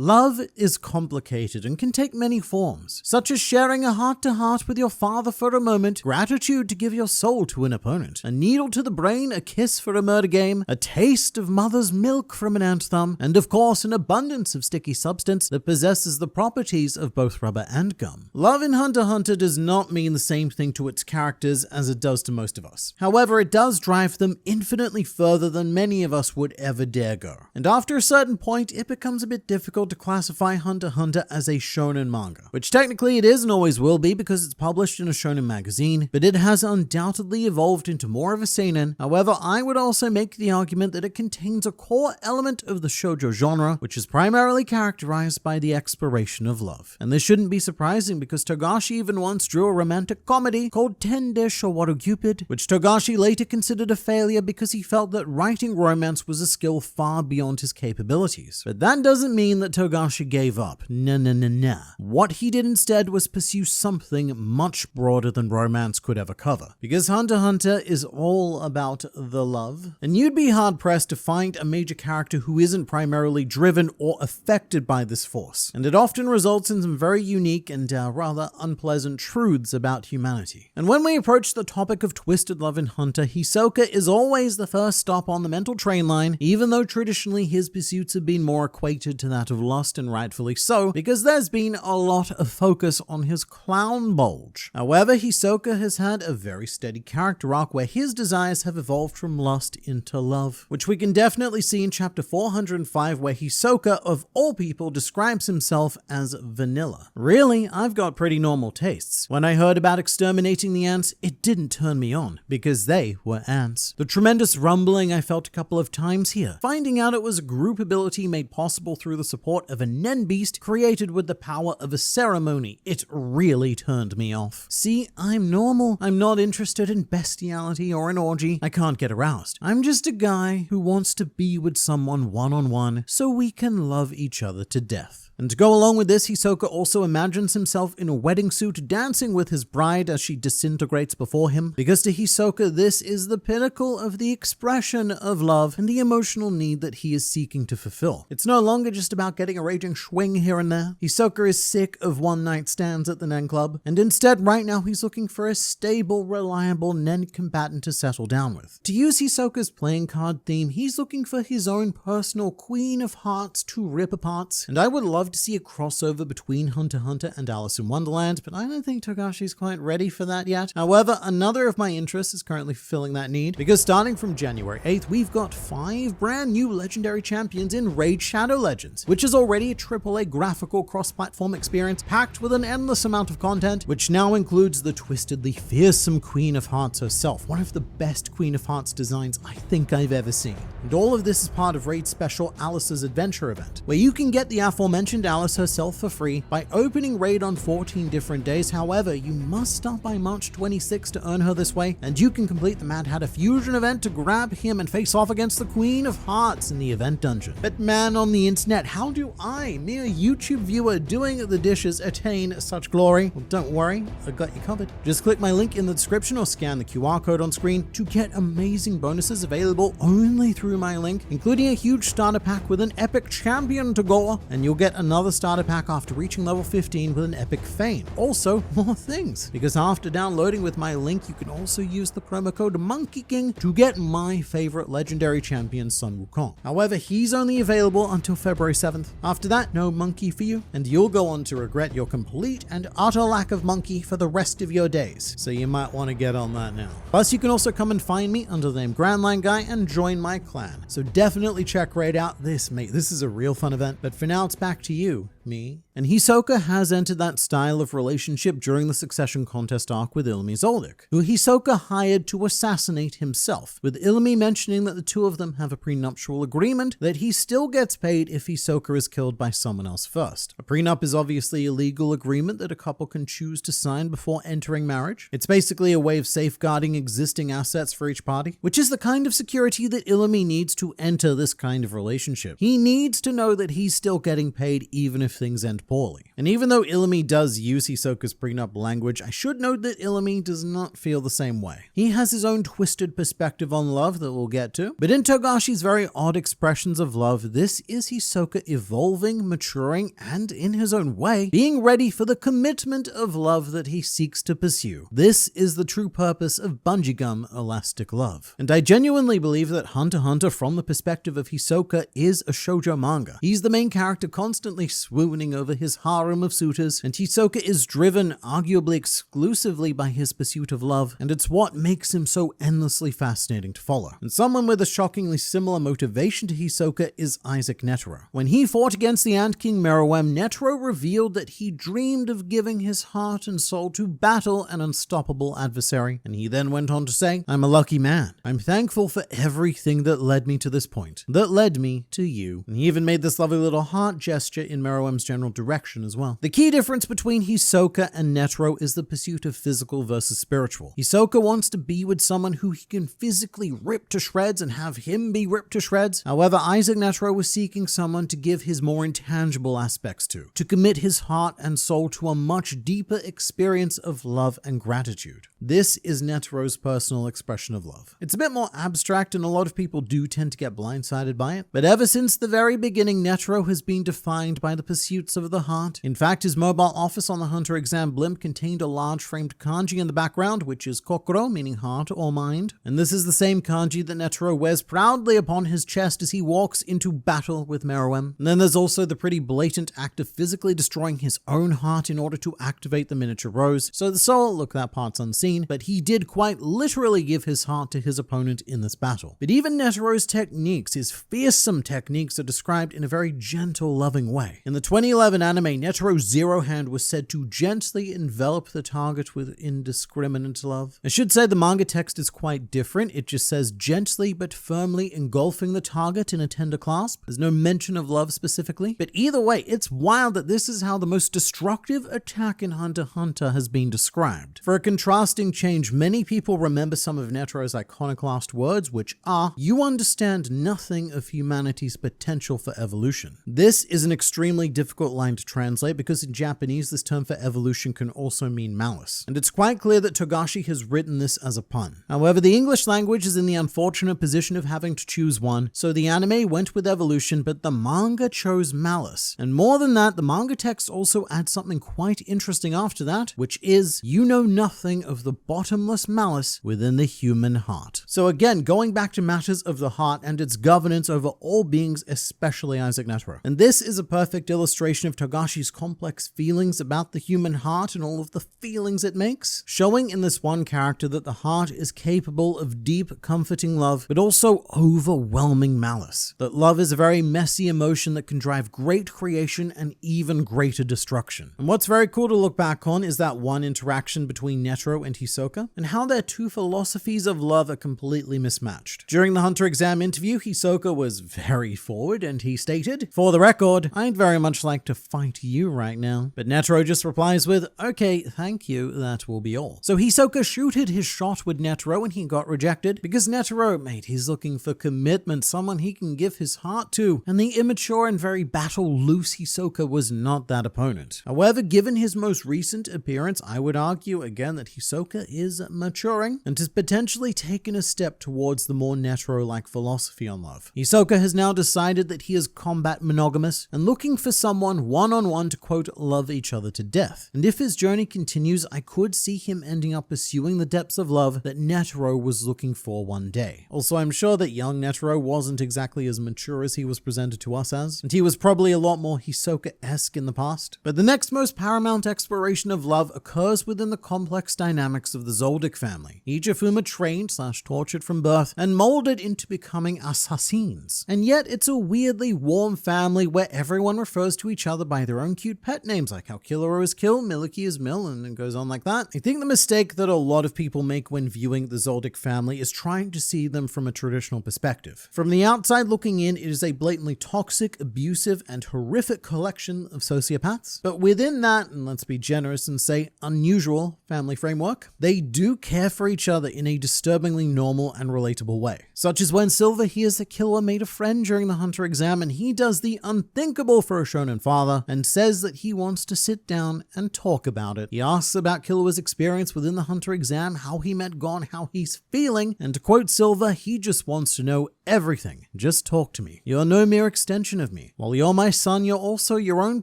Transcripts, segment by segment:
Love is complicated and can take many forms, such as sharing a heart-to-heart with your father for a moment, gratitude to give your soul to an opponent, a needle to the brain, a kiss for a murder game, a taste of mother's milk from an ant thumb, and of course an abundance of sticky substance that possesses the properties of both rubber and gum. Love in Hunter x Hunter does not mean the same thing to its characters as it does to most of us. However, it does drive them infinitely further than many of us would ever dare go. And after a certain point, it becomes a bit difficult to classify Hunter x Hunter as a shonen manga, which technically it is and always will be because it's published in a shonen magazine, but it has undoubtedly evolved into more of a seinen. However, I would also make the argument that it contains a core element of the shoujo genre, which is primarily characterized by the exploration of love. And this shouldn't be surprising because Togashi even once drew a romantic comedy called Tende Showaru Cupid, which Togashi later considered a failure because he felt that writing romance was a skill far beyond his capabilities. But that doesn't mean that Togashi gave up. Nah. What he did instead was pursue something much broader than romance could ever cover. Because Hunter x Hunter is all about the love, and you'd be hard-pressed to find a major character who isn't primarily driven or affected by this force. And it often results in some very unique and rather unpleasant truths about humanity. And when we approach the topic of twisted love in Hunter, Hisoka is always the first stop on the mental train line, even though traditionally his pursuits have been more equated to that of lust, and rightfully so, because there's been a lot of focus on his clown bulge. However, Hisoka has had a very steady character arc where his desires have evolved from lust into love, which we can definitely see in chapter 405 where Hisoka, of all people, describes himself as vanilla. Really, I've got pretty normal tastes. When I heard about exterminating the ants, it didn't turn me on, because they were ants. The tremendous rumbling I felt a couple of times here, finding out it was a group ability made possible through the support of a Nen beast created with the power of a ceremony, it really turned me off. See, I'm normal. I'm not interested in bestiality or an orgy. I can't get aroused. I'm just a guy who wants to be with someone one-on-one so we can love each other to death. And to go along with this, Hisoka also imagines himself in a wedding suit dancing with his bride as she disintegrates before him, because to Hisoka this is the pinnacle of the expression of love and the emotional need that he is seeking to fulfill. It's no longer just about getting a raging swing here and there. Hisoka is sick of one-night stands at the Nen Club, and instead right now he's looking for a stable, reliable Nen combatant to settle down with. To use Hisoka's playing card theme, he's looking for his own personal Queen of Hearts to rip apart, and I would love to see a crossover between Hunter x Hunter and Alice in Wonderland, but I don't think Togashi's quite ready for that yet. However, another of my interests is currently fulfilling that need, because starting from January 8th, we've got 5 brand new legendary champions in Raid Shadow Legends, which is already a AAA graphical cross-platform experience packed with an endless amount of content, which now includes the twistedly fearsome Queen of Hearts herself, one of the best Queen of Hearts designs I think I've ever seen. And all of this is part of Raid's special Alice's Adventure event, where you can get the aforementioned Alice herself for free by opening Raid on 14 different days. However, you must start by March 26 to earn her this way, and you can complete the Mad Hatter Fusion event to grab him and face off against the Queen of Hearts in the event dungeon. But man, on the internet, how do I, mere YouTube viewer doing the dishes, attain such glory? Well, don't worry, I got you covered. Just click my link in the description or scan the QR code on screen to get amazing bonuses available only through my link, including a huge starter pack with an epic champion Tagoar, and you'll get another starter pack after reaching level 15 with an epic Fayne. Also, more things, because after downloading with my link, you can also use the promo code Monkey King to get my favorite legendary champion, Sun Wukong. However, he's only available until February 7th. After that, no monkey for you, and you'll go on to regret your complete and utter lack of monkey for the rest of your days, so you might want to get on that now. Plus, you can also come and find me under the name Grandline Guy and join my clan, so definitely check Raid out. This is a real fun event, but for now it's back to you, me. And Hisoka has entered that style of relationship during the Succession Contest arc with Illumi Zoldyck, who Hisoka hired to assassinate himself, with Illumi mentioning that the two of them have a prenuptial agreement that he still gets paid if Hisoka is killed by someone else first. A prenup is obviously a legal agreement that a couple can choose to sign before entering marriage. It's basically a way of safeguarding existing assets for each party, which is the kind of security that Illumi needs to enter this kind of relationship. He needs to know that he's still getting paid even if things end poorly. And even though Illumi does use Hisoka's prenup language, I should note that Illumi does not feel the same way. He has his own twisted perspective on love that we'll get to, but in Togashi's very odd expressions of love, this is Hisoka evolving, maturing, and in his own way, being ready for the commitment of love that he seeks to pursue. This is the true purpose of bungee gum elastic love. And I genuinely believe that Hunter x Hunter, from the perspective of Hisoka, is a shoujo manga. He's the main character constantly swooning over his harem of suitors, and Hisoka is driven arguably exclusively by his pursuit of love, and it's what makes him so endlessly fascinating to follow. And someone with a shockingly similar motivation to Hisoka is Isaac Netero. When he fought against the Ant King Meruem, Netero revealed that he dreamed of giving his heart and soul to battle an unstoppable adversary, and he then went on to say, "I'm a lucky man. I'm thankful for everything that led me to this point, that led me to you." And he even made this lovely little heart gesture in Meruem's general direction as well. The key difference between Hisoka and Netero is the pursuit of physical versus spiritual. Hisoka wants to be with someone who he can physically rip to shreds and have him be ripped to shreds. However, Isaac Netero was seeking someone to give his more intangible aspects to commit his heart and soul to a much deeper experience of love and gratitude. This is Netero's personal expression of love. It's a bit more abstract, and a lot of people do tend to get blindsided by it, but ever since the very beginning, Netero has been defined by the pursuits of the heart. In fact, his mobile office on the Hunter exam blimp contained a large framed kanji in the background, which is kokoro, meaning heart or mind. And this is the same kanji that Netero wears proudly upon his chest as he walks into battle with Meruem. And then there's also the pretty blatant act of physically destroying his own heart in order to activate the miniature rose. So the soul, look, that part's unseen, but he did quite literally give his heart to his opponent in this battle. But even Netero's techniques, his fearsome techniques, are described in a very gentle, loving way. In the 2011 anime, Netero's Zero Hand was said to gently envelop the target with indiscriminate love. I should say the manga text is quite different. It just says gently but firmly engulfing the target in a tender clasp. There's no mention of love specifically. But either way, it's wild that this is how the most destructive attack in Hunter x Hunter has been described. For a contrasting change, many people remember some of Netero's iconic last words, which are, "You understand nothing of humanity's potential for evolution." This is an extremely difficult line to translate because in Japanese this term for evolution can also mean malice. And it's quite clear that Togashi has written this as a pun. However, the English language is in the unfortunate position of having to choose one, so the anime went with evolution, but the manga chose malice. And more than that, the manga text also adds something quite interesting after that, which is, "You know nothing of the bottomless malice within the human heart." So again, going back to matters of the heart and its governance over all beings, especially Isaac Netero. And this is a perfect illustration of Togashi's complex feelings about the human heart and all of the feelings it makes, showing in this one character that the heart is capable of deep, comforting love, but also overwhelming malice. That love is a very messy emotion that can drive great creation and even greater destruction. And what's very cool to look back on is that one interaction between Netero and Hisoka, and how their two philosophies of love are completely mismatched. During the Hunter exam interview, Hisoka was very forward and he stated, "For the record, I'd very much like to fight you right now." But Netero just replies with, "Okay, thank you, that will be all." So Hisoka shooted his shot with Netero and he got rejected because Netero, mate, he's looking for commitment, someone he can give his heart to, and the immature and very battle-loose Hisoka was not that opponent. However, given his most recent appearance, I would argue again that Hisoka is maturing and has potentially taken a step towards the more Netero-like philosophy on love. Hisoka has now decided that he is combat monogamous and looking for someone one-on-one to quote, "love each other to death." And if his journey continues, I could see him ending up pursuing the depths of love that Netero was looking for one day. Also, I'm sure that young Netero wasn't exactly as mature as he was presented to us as, and he was probably a lot more Hisoka-esque in the past. But the next most paramount exploration of love occurs within the complex dynamics of the Zoldyck family, each of whom are trained/tortured from birth and molded into becoming assassins. And yet it's a weirdly warm family where everyone refers to each other by their own cute pet names, like how Killero is Kill, Miliki is Mill, and it goes on like that. I think the mistake that a lot of people make when viewing the Zoldyck family is trying to see them from a traditional perspective. From the outside looking in, it is a blatantly toxic, abusive, and horrific collection of sociopaths. But within that, and let's be generous and say unusual family framework, they do care for each other in a disturbingly normal and relatable way. Such as when Silver hears that Killer made a friend during the Hunter exam and he does the unthinkable for a shonen father Killua and says that he wants to sit down and talk about it. He asks about Killua's experience within the Hunter exam, how he met Gon, how he's feeling, and to quote Silver, he just wants to know everything. Just talk to me. You're no mere extension of me. While you're my son, you're also your own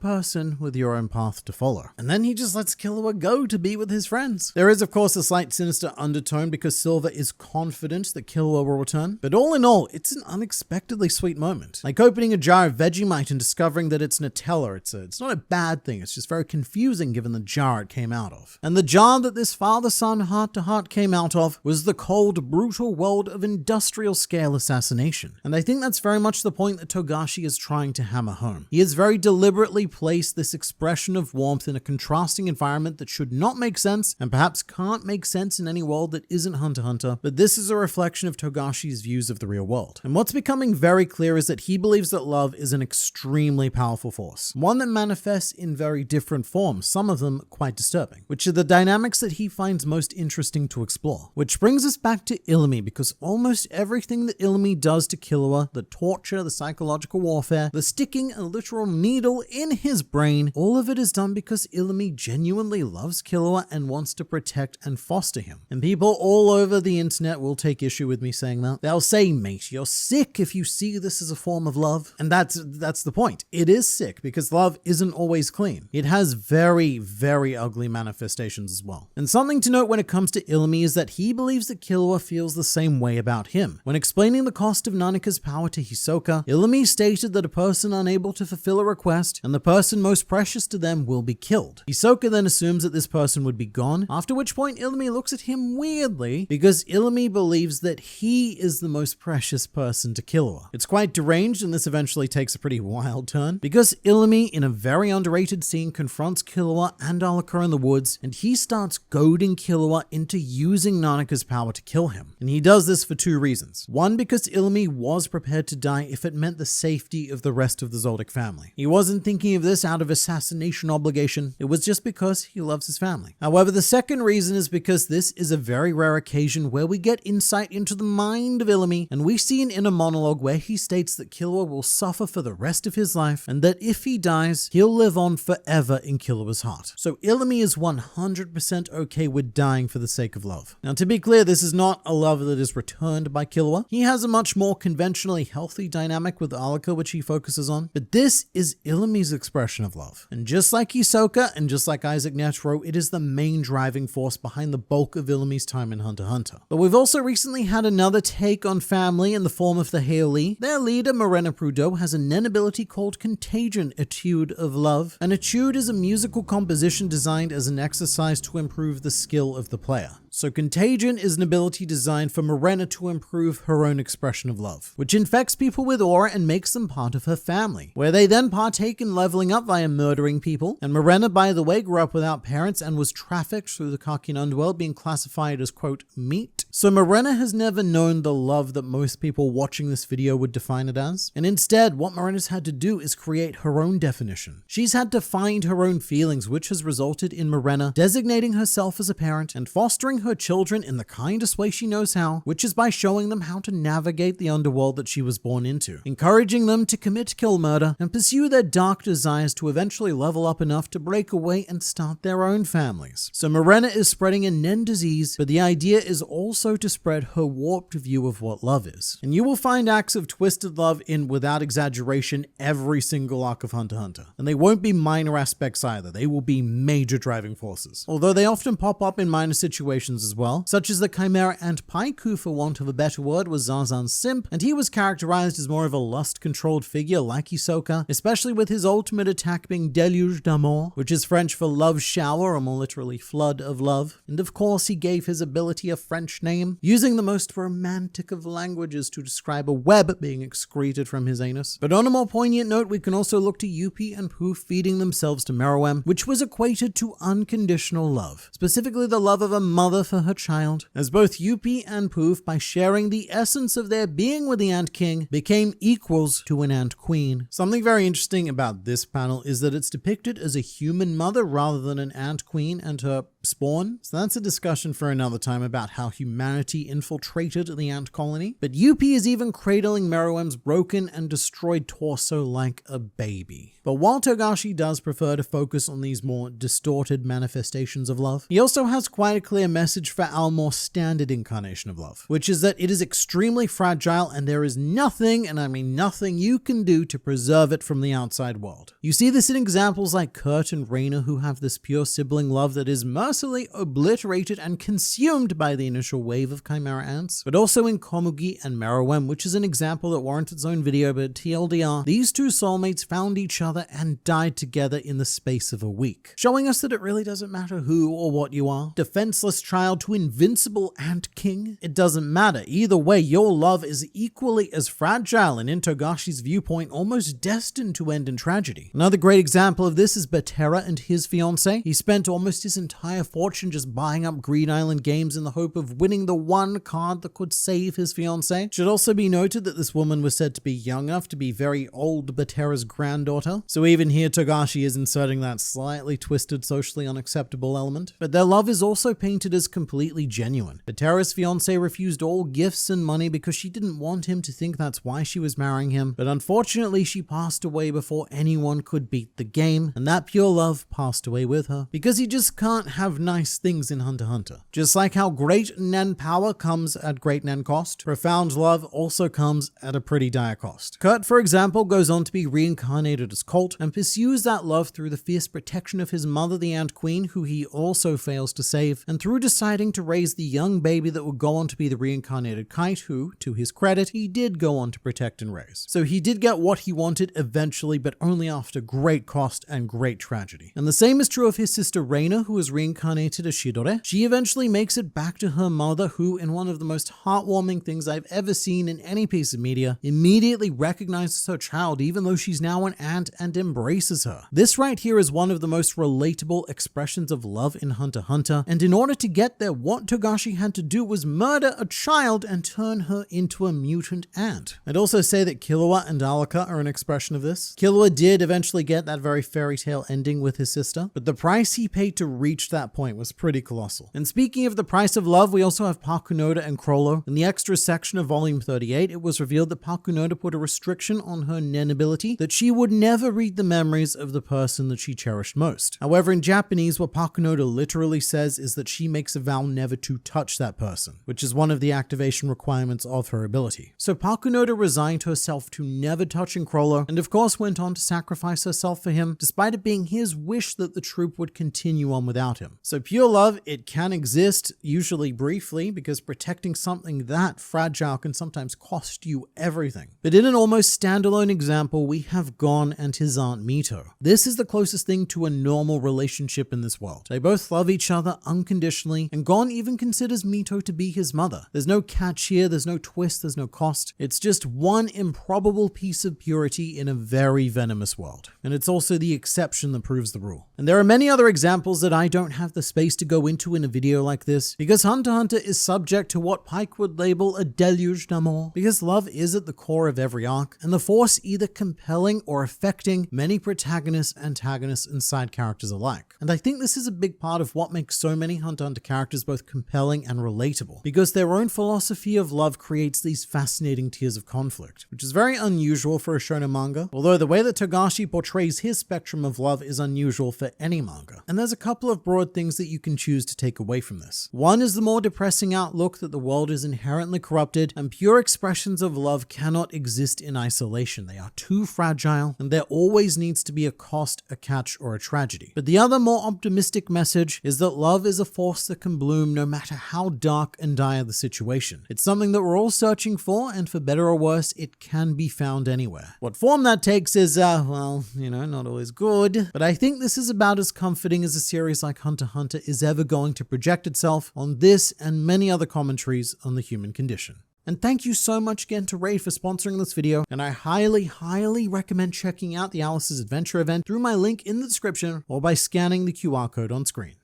person with your own path to follow. And then he just lets Killua go to be with his friends. There is, of course, a slight sinister undertone because Silver is confident that Killua will return. But all in all, it's an unexpectedly sweet moment. Like opening a jar of Vegemite and discovering that it's Nutella. It's not a bad thing. It's just very confusing given the jar it came out of. And the jar that this father-son heart-to-heart came out of was the cold, brutal world of industrial scale assassination. And I think that's very much the point that Togashi is trying to hammer home. He has very deliberately placed this expression of warmth in a contrasting environment that should not make sense and perhaps can't make sense in any world that isn't Hunter x Hunter, but this is a reflection of Togashi's views of the real world. And what's becoming very clear is that he believes that love is an extremely powerful force, one that manifests in very different forms, some of them quite disturbing, which are the dynamics that he finds most interesting to explore. Which brings us back to Illumi, because almost everything that Illumi does to Killua, the torture, the psychological warfare, the sticking a literal needle in his brain, all of it is done because Illumi genuinely loves Killua and wants to protect and foster him. And people all over the internet will take issue with me saying that. They'll say, mate, you're sick if you see this as a form of love. And that's the point. It is sick because love isn't always clean. It has very, very ugly manifestations as well. And something to note when it comes to Illumi is that he believes that Killua feels the same way about him. When explaining the cost of Nanaka's power to Hisoka, Illumi stated that a person unable to fulfill a request and the person most precious to them will be killed. Hisoka then assumes that this person would be gone, after which point Illumi looks at him weirdly because Illumi believes that he is the most precious person to Killua. It's quite deranged, and this eventually takes a pretty wild turn because Illumi, in a very underrated scene, confronts Killua and Alaka in the woods, and he starts goading Killua into using Nanaka's power to kill him. And he does this for two reasons. One, because Illumi was prepared to die if it meant the safety of the rest of the Zoldyck family. He wasn't thinking of this out of assassination obligation, it was just because he loves his family. However, the second reason is because this is a very rare occasion where we get insight into the mind of Illumi, and we see an inner monologue where he states that Killua will suffer for the rest of his life, and that if he dies, he'll live on forever in Killua's heart. So Illumi is 100% okay with dying for the sake of love. Now, to be clear, this is not a love that is returned by Killua. He has a much more conventionally healthy dynamic with Alaka, which he focuses on, but this is Illumi's expression of love. And just like Hisoka and just like Isaac Netero, it is the main driving force behind the bulk of Illumi's time in Hunter x Hunter. But we've also recently had another take on family in the form of the Haoli. Their leader, Morena has a Nen ability called Contagion Etude of Love. An etude is a musical composition designed as an exercise to improve the skill of the player. So Contagion is an ability designed for Morena to improve her own expression of love, which infects people with aura and makes them part of her family, where they then partake in leveling up via murdering people. And Morena, by the way, grew up without parents and was trafficked through the Kakian underworld, being classified as, quote, meat. So Morena has never known the love that most people watching this video would define it as. And instead, what Morena's had to do is create her own definition. She's had to find her own feelings, which has resulted in Morena designating herself as a parent and fostering her children in the kindest way she knows how, which is by showing them how to navigate the underworld that she was born into, encouraging them to commit kill murder and pursue their dark desires to eventually level up enough to break away and start their own families. So Morena is spreading a Nen disease, but the idea is also to spread her warped view of what love is. And you will find acts of twisted love in, without exaggeration, every single arc of Hunter x Hunter. And they won't be minor aspects either, they will be major driving forces. Although they often pop up in minor situations as well, such as the Chimera and Paiku, for want of a better word, was Zazan's simp, and he was characterized as more of a lust-controlled figure like Hisoka, especially with his ultimate attack being Deluge d'amour, which is French for love shower, or more literally flood of love. And of course, he gave his ability a French name, using the most romantic of languages to describe a web being excreted from his anus. But on a more poignant note, we can also look to Yuppie and Poof feeding themselves to Meruem, which was equated to unconditional love, specifically the love of a mother for her child, as both Yuppie and Poof, by sharing the essence of their being with the Ant King, became equals to an Ant Queen. Something very interesting about this panel is that it's depicted as a human mother rather than an Ant Queen and her spawn. So that's a discussion for another time about how humanity infiltrated the ant colony. But Yuppie is even cradling Meruem's broken and destroyed torso like a baby. But while Togashi does prefer to focus on these more distorted manifestations of love, he also has quite a clear message for our more standard incarnation of love, which is that it is extremely fragile and there is nothing, and I mean nothing, you can do to preserve it from the outside world. You see this in examples like Kurt and Reina, who have this pure sibling love that is mercilessly obliterated and consumed by the initial wave of Chimera ants, but also in Komugi and Meruem, which is an example that warrants its own video, but TLDR, these two soulmates found each other and died together in the space of a week, showing us that it really doesn't matter who or what you are, defenseless child to invincible ant king, it doesn't matter. Either way, your love is equally as fragile and in Togashi's viewpoint, almost destined to end in tragedy. Another great example of this is Batera and his fiancée. He spent almost his entire fortune just buying up Green Island games in the hope of winning the one card that could save his fiancée. Should also be noted that this woman was said to be young enough to be very old Batera's granddaughter, so even here Togashi is inserting that slightly twisted, socially unacceptable element. But their love is also painted as completely genuine. Batera's fiancée refused all gifts and money because she didn't want him to think that's why she was marrying him, but unfortunately she passed away before anyone could beat the game, and that pure love passed away with her, because you just can't have nice things in Hunter x Hunter. Just like how great Nen power comes at great Nen cost, profound love also comes at a pretty dire cost. Kurt, for example, goes on to be reincarnated as Colt and pursues that love through the fierce protection of his mother, the Ant Queen, who he also fails to save, and through deciding to raise the young baby that would go on to be the reincarnated Kite, who, to his credit, he did go on to protect and raise. So he did get what he wanted eventually, but only after great cost and great tragedy. And the same is true of his sister Reina, who was reincarnated as Shidore. She eventually makes it back to her mother, who, in one of the most heartwarming things I've ever seen in any piece of media, immediately recognizes her child even though she's now an ant and embraces her. This right here is one of the most relatable expressions of love in Hunter x Hunter, and in order to get there, what Togashi had to do was murder a child and turn her into a mutant ant. I'd also say that Killua and Alaka are an expression of this. Killua did eventually get that very fairy tale ending with his sister, but the price he paid to reach that point was pretty colossal. And speaking of the price of love, we also have Pakunoda and Crollo. In the extras section of volume 38, it was revealed that Pakunoda put a restriction on her Nen ability that she would never read the memories of the person that she cherished most. However, in Japanese, what Pakunoda literally says is that she makes a vow never to touch that person, which is one of the activation requirements of her ability. So Pakunoda resigned herself to never touching Crollo, and of course went on to sacrifice herself for him, despite it being his wish that the troop would continue on without him. So pure love, it can exist, usually briefly, because protecting something that fragile can sometimes cost you everything. But in an almost standalone example, we have Gon and his aunt Mito. This is the closest thing to a normal relationship in this world. They both love each other unconditionally, and Gon even considers Mito to be his mother. There's no catch here, there's no twist, there's no cost. It's just one improbable piece of purity in a very venomous world. And it's also the exception that proves the rule. And there are many other examples that I don't have the space to go into in a video like this, because Hunter x Hunter is subject to what Pike would label a deluge d'amour, because love is at the core of every arc, and the force either compelling or affecting many protagonists, antagonists, and side characters alike. And I think this is a big part of what makes so many Hunter x Hunter characters both compelling and relatable, because their own philosophy of love creates these fascinating tiers of conflict, which is very unusual for a shonen manga, although the way that Togashi portrays his spectrum of love is unusual for any manga. And there's a couple of broad things that you can choose to take away from this. One is the more depressing outlook that the world is inherently corrupted, and pure expressions of love cannot exist in isolation. They are too fragile, and there always needs to be a cost, a catch, or a tragedy. But the other more optimistic message is that love is a force that can bloom no matter how dark and dire the situation. It's something that we're all searching for, and for better or worse, it can be found anywhere. What form that takes is, well, not always good, but I think this is about as comforting as a series like Hunter x Hunter is ever going to project itself on this and many other commentaries on the human condition. And thank you so much again to Raid for sponsoring this video, and I highly recommend checking out the Alice's Adventure event through my link in the description or by scanning the QR code on screen.